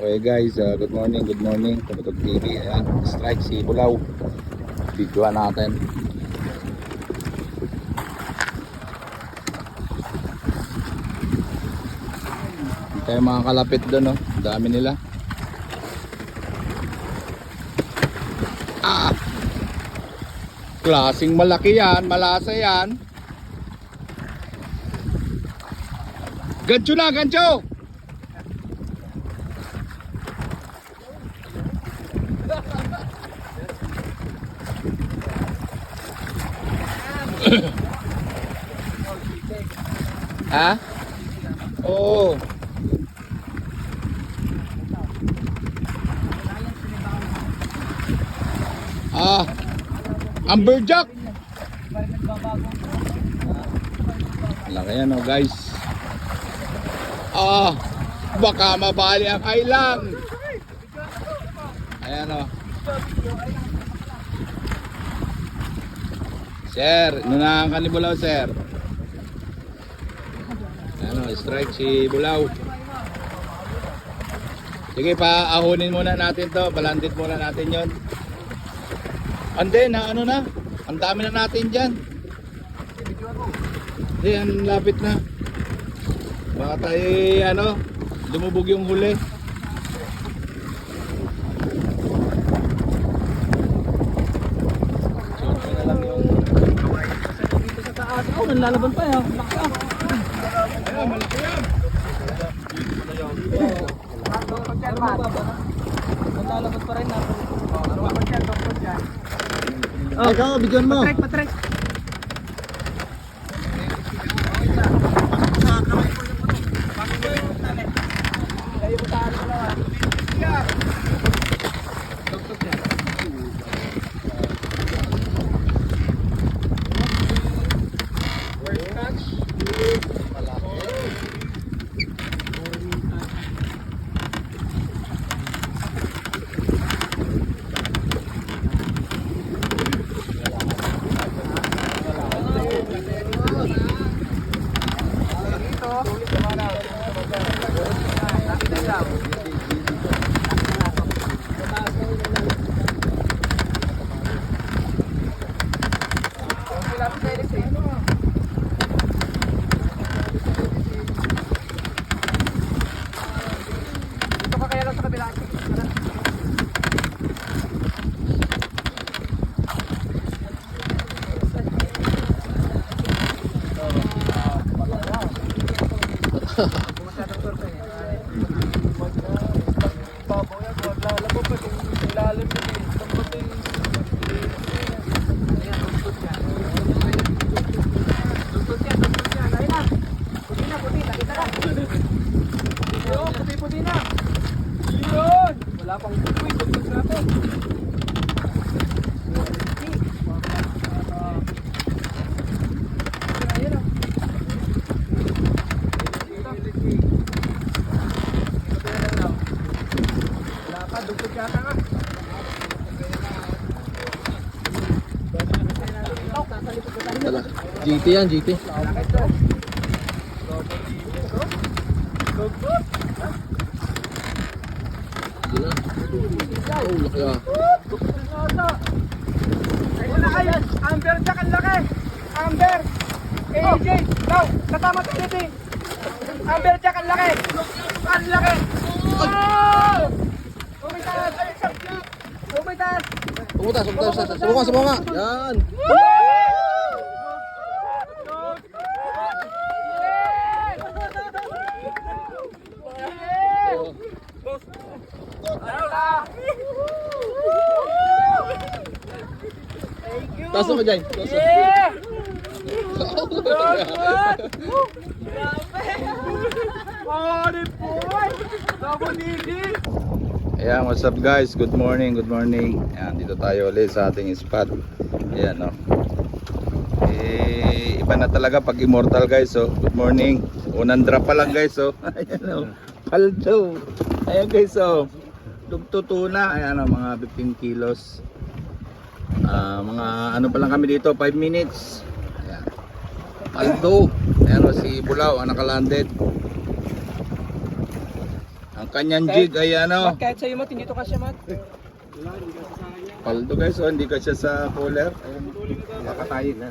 Okay guys, good morning, Tumutog TV. Ayan, strike si Bulaw. Videoan natin. Tayo mga kalapit doon, oh. Dami nila. Klaseng malaki yan, malasa yan. Gancho na, gancho! Ha? Oo. Amberjack. Laki yan, oh guys. Baka mabali ang island. Ayan, oh. Sir, nunahan ka ni Bulaw, sir. Ano, strike si Bulaw. Sige pa, ahunin muna natin to. Balandit muna natin yon. Ande, na ano na. Ang dami na natin dyan. Hindi, ang lapit na. Baka tayo, ano, lumubog yung huli. Nalalaban pa yan. Malaki ah. Ayan, malaki yan. Nalalaban pa rin natin. Oh, ikaw, bigyan mo. Patrek. Wala pang pupoy, tugtog natin. Wala pa, dugtog yata nga. GT yan, GT. Oh, laki ah. Ayun na kayo, Amber Jack, ang laki. Amber, AJ, now, katama tayo natin. Amber Jack, ang laki. Ang laki. Oh! Umitas. Umitas. Sumunga. Yan. Taas mo dyan. Yeah! Ayan, what's up guys? Good morning. Ayan, dito tayo ulit sa ating spot. Ayan, no. Iba na talaga pag immortal guys, oh. Good morning. Unang drop pa lang guys, oh. Ayan, oh. Paldo. Ayan guys, oh. Tugtutuna. Ayan, oh, mga 15 kilos. Mga ano pa lang kami dito, 5 minutes. Ayan. Paldo. Ayan, oh, si Bulaw ang nakalanded. Ang kanyang jig ay ano. Mat, kahit sa'yo, Mat, hindi to kasya, Mat. Paldo guys, oh, hindi ka siya sa cooler. Ayan. Kakatayin na.